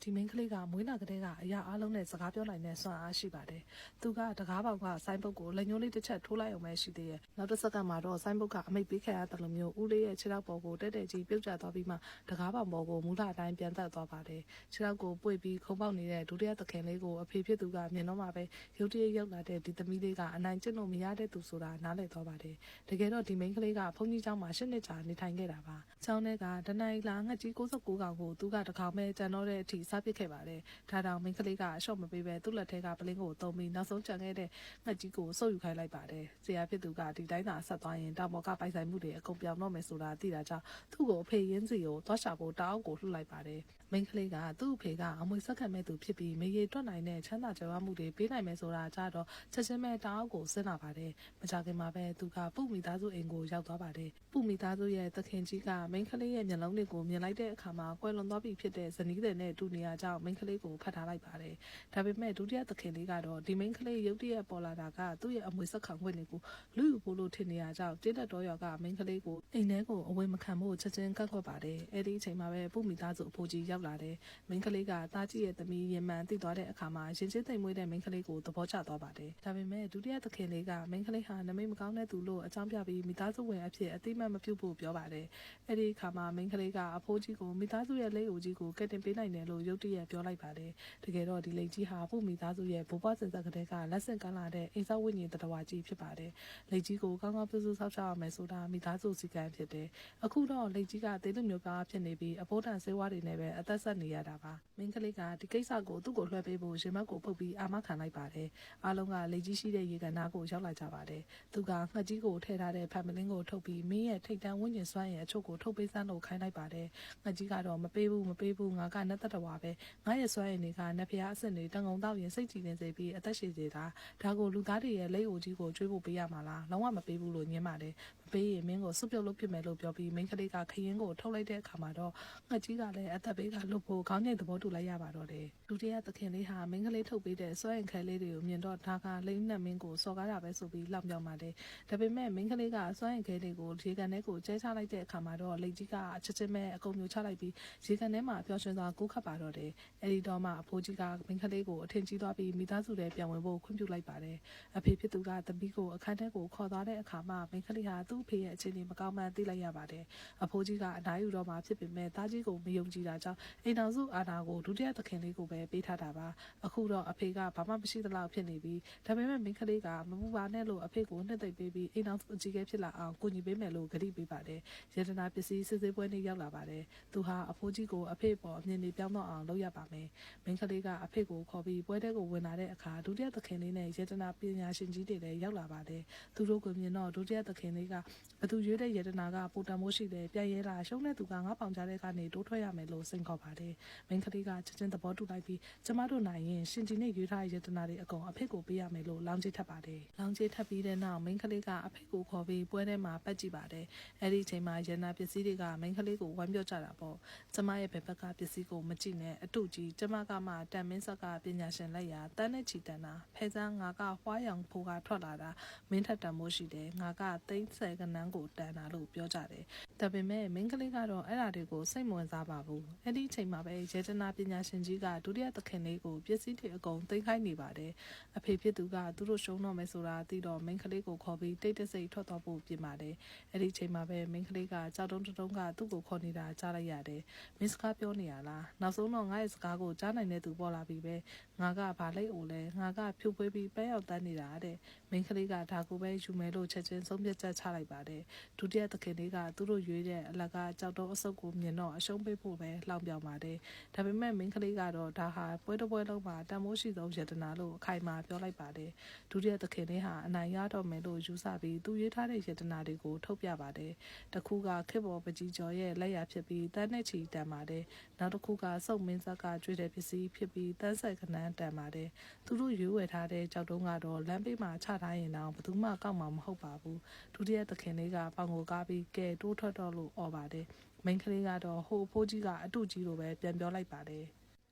ဒီမိန်းကလေးကမွေးလာကလေးကအရာအားလုံးနဲ့စကားပြောနိုင်တဲ့စွမ်းအားရှိပါတယ်။သူကတကားပေါက်ကဆိုင်းပုတ်ကိုလက်ညှိုးလေးတစ်ချက်ထိုးလိုက်အောင်ပဲရှိသေးရဲ့။နောက်တစ်စက္ကန့်မှာတော့ဆိုင်းပုတ်ကအမိတ်ပေးခဲ့ရတယ်လို့မျိုးဦးလေးရဲ့ခြေထောက်ပေါ်ကိုတက်တက်ကြီးပြုတ်ကျသွားပြီးမှတကားပေါက်ပေါ်ကိုမူလအတိုင်းပြန်သက်သွားပါတယ်။ခြေထောက်ကိုပွေပြီးခုံပေါက်နေတဲ့ဒုတိယသခင်လေးကိုအဖေဖြစ်သူကမြင်တော့မှပဲရုတ်တရက်ရောက်လာတဲ့ဒီသမီးလေးကအနိုင်ကျင့်လို့မရတဲ့သူဆိုတာနားလည်သွားပါတယ်။တကယ်တော့ဒီမိန်းကလေးကဘုန်းကြီးကျောင်းမှာ၈နှစ်ကြာနေထိုင်ခဲ့တာပါ။ကျောင်းထဲကတနင်္လာငှက်ကြီး69ကောင်ကိုသူကတကောင်ပဲကြံတော့တဲ့အထိစားပစ်ခဲ့ပါတယ်။ဒါတောင်မိန်းကလေးကအလျှော့မပေးပဲသူ့လက်ထဲကပလင်းကိုသုံးပြီးနောက်ဆုံးကြံခဲ့တဲ့ငှက်ကြီးကိုစုပ်ယူခိုင်းလိုက်ပါတယ်။ဆရာဖြစ်သူကဒီတိုင်းသာဆက်သွားရင်တောင်ပေါ်ကပိုင်ဆိုင်မှုတွေအကုန်ပြောင်းတော့မယ်ဆိုတာသိတာကြောင့်သူ့ကိုအဖေရင်းစီကိုသွားရှာဖို့တောင်းကိုလှုပ်လိုက်ပါတယ်။မိန်းကလေးကသူ့အဖေကအမွေဆက်ခံမဲ့သူဖြစ်ပြီးမေရီတွက်နိုင်တဲ့ချမ်းသာကြွယ်ဝမှုတွေပေးနိုင်မယ်ဆိုတာကြတော့ချက်ချင်းပဲတောင်းကိုစဉ်းလာပါတယ်။မကြခင်မှာပဲသူကပုမိသားစုအိမ်ကိုရောက်သွားပါတယ်။ပုမိသားစုရဲ့သခင်ကြီးကမိန်းကလေးရဲ့မျက်လုံးတွေကိုမြင်လိုက်တဲ့အခါမှာကွယ်လွန်သွားပြီဖြစ်တဲ့ဇနီးတဲ့နဲ့တူနေရကြောင်းမိန်းကလေးကိုဖတ်ထားလိုက်ပါတယ်။ဒါပေမဲ့ဒုတိယသခင်လေးကတော့ဒီမိန်းကလေးရုတ်တရက်ပေါ်လာတာကသူ့ရဲ့အမွေဆက်ခံခွင့်တွေကိုလူယူဖို့လို့ထင်နေရကြောင်းတင်းတက်တော်ရော်ကမိန်းကလေးကိုအိမ်ထဲကိုအဝေးမခံဖို့ချက်ချင်းကန့်ကွက်ပါတယ်။အဲ့ဒီအချိန်မှာပဲပုမိသားစုအဖိုးကြီးရောက်လာတယ်။မိန်းကလေးကသားကြီးရဲ့သမီးရင်မှန်သိသွားတဲ့အခါမှာရင်ချင်းသိမ်မွေးတဲ့မိန်းကလေးကိုသဘောကျသွားပါတယ်။ဒါပေမဲ့ဒုတိယသခင်လေးကမိန်းကလေးဟာနမိတ်မကောင်းတဲ့သူလို့အကြောင်းပြပြီးမိသားစုဝင်အဖြစ်အတိမတ်မပြုတ်ဖို့ပြောပါတယ်။အဲ့ဒီအခါမှာမိန်းကလေးကအဖိုးကြီးကိုမိသားစုရဲ့လက်အိုကြီးကိုကက်တင်ပေးနိုင်တယ်လို့ရုတ်တရက်ပြောလိုက်ပါတယ်။တကယ်တော့ဒီလိန်ကြီးဟာပုမိသားစုရဲ့ဘိုးဘွားစင်ဆက်ကလေးကလက်ဆင့်ကမ်းလာတဲ့အိမ်ဆောက်ဝိညာဉ်တတော်ဝါကြီးဖြစ်ပါတယ်။လိန်ကြီးကိုကောင်းကောင်းပြုစုဆောက်ရှောက်ရမယ်ဆိုတာမိသားစုစည်းကမ်းဖြစ်တယ်။အခုတော့လိန်ကြီးကသေလူမျိုးသားဖြစ်နေပြီးအဖိုးတန်ဆေးဝါးတွေနဲ့ပဲအသက်ဆက်နေရတာပါ။မိန်းကလေးကဒီကိစ္စကိုသူ့ကိုလွှဲပေးဖို့ရင်မက်ကိုပုတ်ပြီးအာမခံလိုက်ပါတယ်။အားလုံးကလိန်ကြီးရှိတဲ့ရေကန်နာကိုရောက်လာကြပါတယ်။သူကငှက်ကြီးကိုထည့်ထားတဲ့ဖန်မလင်းကိုထုတ်ပြီးမင်းရဲ့ထိတ်တန်းဝိညာဉ်စွမ်းရဲ့အချို့ကိုထုတ်ပေးစမ်းလို့ခိုင်းလိုက်ပါတယ်။ငှက်ကြီးကတော့မပေးဘူးငါကနတ်တတော်ပါပဲငါရဲ့စွမ်းရည်တွေကနတ်ဖျားအစ်စ်တွေတန်ကုန်တော့ရင်စိတ်ကြည်နေစေပြီးအသက်ရှည်စေတာဒါကိုလူသားတွေရဲ့လက်အိုကြီးကိုကျွေးဖို့ပေးရမှာလားလုံးဝမပေးဘူးလို့ညင်းပါတယ်မပေးရင်မင်းကိုစွပြုတ်လုပ်ဖြစ်မယ်လို့ပြောပြီးမိန်းကလေးကခရင်ကိုထုတ်လိုက်တဲ့အခါမှာတော့ငှက်ကြီးကလည်းအသက်ပေးကလွတ်ဖို့ခေါင်းငိတ်သဘောတူလိုက်ရပါတော့တယ်ဒုတိယသခင်လေးဟာမိန်းကလေးထုတ်ပေးတဲ့စွမ်းရင်ခဲလေးတွေကိုမြင်တော့ဒါကလိမ့်နဲ့မင်းကိုစော်ကားတာပဲဆိုပြီးလောက်ပြောင်းပါတယ်ဒါပေမဲ့မိန်းကလေးကစွမ်းရင်ခဲလေးကိုရေကန်ထဲကိုကျဲချလိုက်တဲ့အခါမှာတော့လိမ့်ကြီးကအချက်ချင်းပဲအကုန်မျိုးချလိုက်ပြီးရေကန်ထဲမှာပျော်ရွှင်စွာကူးခတ်ပါတော့တယ်အဲဒီတော့မှအဖိုးကြီးကမိန်းကလေးကိုအထင်ကြီးသွားပြီးမိသားစုတွေပြန်ဝင်ဖို့ခွင့်ပြုလိုက်ပါတယ်အဖေဖြစ်သူကသမီးကိုအခန်းထဲကိုခေါ်သွားတဲ့အခါမှာမိန်းကလေးဟာသူ့အဖေရဲ့အခြေအနေမကောင်းမှန်းသိလိုက်ရပါတယ်အဖိုးကြီးကအနားယူတော့မှဖြစ်ပေမဲ့သားကြီးကိုမယုံကြည်တာကြောင့်အိမ်တော်စုအာဏာကိုဒုတိယသခင်လေးကိုပဲပေးထားတာပါအခုတော့အဖေကဘာမှမရှိသလောက်ဖြစ်နေပြီးဒါပေမဲ့မိန်းကလေးကမပူပါနဲ့လို့အဖေကိုနှစ်သိမ့်ပေးပြီးအိမ်တော်စုအကြီးအကဲဖြစ်လာအောင်ကူညီပေးမယ်လို့ကတိပေးပါတယ်ရတနာပစ္စည်းစစ်ဆေးပွဲနေ့ရောက်လာပါတယ်သူဟာအဖိုးကြီးကိုအဖေပေါ်အမြင်တွေပြောင်းတော့အောင်လုပ်ရပါမယ်မိန်းကလေးကအဖေကိုခေါ်ပြီးပွဲတဲကိုဝင်လာတဲ့အခါဒုတိယသခင်လေးနဲ့ရတနာပညာရှင်ကြီးတွေလည်းရောက်လာပါတယ်သူတို့ကိုမြင်တော့ဒုတိယသခင်လေးကဘသူရွေးတဲ့ရတနာကပူတံမိုးရှိတယ်ပြန်ရဲတာရှုံးတဲ့သူကငါးပေါင်ကြားတဲ့ကနေတိုးထွက်ရမယ်လို့စိန်ခေါ်ပါတယ်မိန်းကလေးကချက်ချင်းသဘောတူလိုက်ပြီးကျမတို့နိုင်ရင်ရှင်ကြီးနဲ့ရွေးထားတဲ့ရတနာတွေအကုန်အဖေကိုပေးရမယ်လို့လောင်းချထပ်ပါတယ်လောင်းချထပ်ပြီးတဲ့နောက်မိန်းကလေးကအဖေကိုခေါ်ပြီးပွဲထဲမှာပတ်ကြည့်ပါတယ်အဲ့ဒီအချိန်မှာရတနာပစ္စည်းတွေကမိန်းကလေးကိုဝမ်းပြောကြတာပေါ့ကျမရဲ့ဘက်ဘက်ကပစ္စည်းကိုမကြည့်နဲ့အတူကြီးကျမကမှတန်မင်းဆက်ကပညာရှင်လက်ရာတန်းနဲ့ချီတန်းတာဖဲစမ်းငါကဝှားရောင်ဖိုးကထွက်လာတာမင်းထက်တန်မိုးရှိတယ်ငါကသိန်း10ကနန်းကိုတန်တာလို့ပြောကြတယ်ဒါပေမဲ့မိန်းကလေးကတော့အဲ့ဓာတွေကိုစိတ်မဝင်စားပါဘူးအဲ့ဒီအချိန်မှာပဲရေတနာပညာရှင်ကြီးကဒုတိယသခင်လေးကိုပစ္စည်းတွေအကုန်သိမ်းခိုင်းနေပါတယ်အဖေဖြစ်သူကသူတို့ရှုံးတော့မယ်ဆိုတာသိတော့မိန်းကလေးကိုခေါ်ပြီးတိတ်တဆိတ်ထွက်သွားဖို့ပြင်ပါတယ်အဲ့ဒီအချိန်မှာပဲမိန်းကလေးကကြောက်တုံးတုံးကသူ့ကိုခေါ်နေတာကြားလိုက်ရတယ်မင်းစကားပြောနေရလားနောက်ဆုံးတော့ငါ့ရဲ့စကားကိုကြားနိုင်တဲ့သူပေါ်လာပြီပဲငါကဘာလိုက်အိုလဲငါကဖြူပွေးပြီးပန်းရောက်တန်းနေတာတဲ့မိန်းကလေးကဒါကိုပဲယူမယ်လို့ချက်ချင်းဆုံးဖြတ်ချက်ချလိုက်ပါတယ်ဒုတိယသခင်လေးကသူတို့ရွေးတဲ့အလကကြောက်တုံးအစုပ်ကိုမြင်တော့အရှုံးပေးဖို့ပဲလှောင်ပြောင်ပါတယ်ဒါပေမဲ့မိန်းကလေးကတော့ဒါဟာပွဲတစ်ပွဲလုံးမှာတန်မိုးရှိဆုံးရတနာလို့အခိုင်အမာပြောလိုက်ပါတယ်ဒုတိယသခင်လေးဟာအနိုင်ရတော့မယ်လို့ယူဆပြီးသူရွေးထားတဲ့ရတနာတွေကိုထုတ်ပြပါတယ်တခုကခေတ်ပေါ်ပကြီးကျော်ရဲ့လက်ရဖြစ်ပြီးတန်းနဲ့ချီတန်ပါတယ်နောက်တစ်ခုကစုံမင်းဆက်ကကျွေးတဲ့ပစ္စည်းဖြစ်ပြီးတန်းဆက်ကနန်းတန်ပါတယ်သူတို့ရွေးဝယ်ထားတဲ့ကြောက်တုံးကတော့လမ်းဘေးမှာချထားရင်တော့ဘယ်သူမှကောက်မှာမဟုတ်ပါဘူးဒုတိယသခင်လေးကပေါင်ကိုကားပြီးကဲတိုးထွက်တော့လို့អော်ပါတယ်မိန်းကလေးကတော့ဟိုဖိုးကြီးကအတူကြီးလိုပဲပြန်ပြောလိုက်ပါတယ်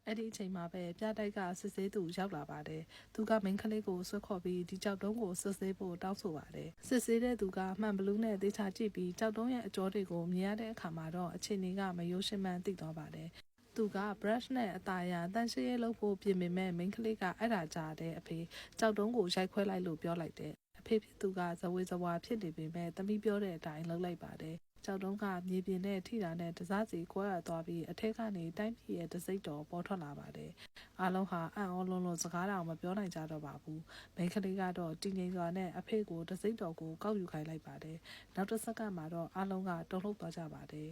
အဲ့ဒီအချိန်မှာပဲပြတိုက်ကစစ်ဆေးသူရောက်လာပါတယ်။သူကမိန်းကလေးကိုဆွတ်ခေါ်ပြီးဒီကြောက်တုံးကိုစစ်ဆေးဖို့တောင်းဆိုပါတယ်။စစ်ဆေးတဲ့သူကမှန်ဘလူးနဲ့သေချာကြည့်ပြီးကြောက်တုံးရဲ့အကြောတွေကိုမြင်ရတဲ့အခါမှာတော့အခြေအနေကမယိုးရှင်းမှန်းသိသွားပါတယ်။ သူ သူက brush နဲ့အသားရတန်းရှင်းရေးလုပ်ဖို့ပြင်ပေမဲ့မိန်းကလေးကအဲ့ဒါကြားတဲ့အဖေကြောက်တုံးကိုရိုက်ခွဲလိုက်လို့ပြောလိုက်တယ်အဖေဖြစ်သူကဇဝေဇဝါဖြစ်နေပေမဲ့သမီးပြောတဲ့အတိုင်းလုပ်လိုက်ပါတယ်ကြောက်တုံးကမြေပြင်နဲ့ထိတာနဲ့တစားစီကွဲရသွားပြီးအထက်ကနေတိုင်းပြည်ရဲ့တစိမ့်တော်ပေါ်ထွက်လာပါတယ်အားလုံးဟာအံ့ဩလုံးစကားတောင်မပြောနိုင်ကြတော့ပါဘူးမိန်းကလေးကတော့တည်ငြိမ်စွာနဲ့အဖေကိုတစိမ့်တော်ကိုကောက်ယူခိုင်းလိုက်ပါတယ်နောက်တစ်စက္ကန့်မှာတော့အားလုံးကတုန်လှုပ်သွားကြပါတယ်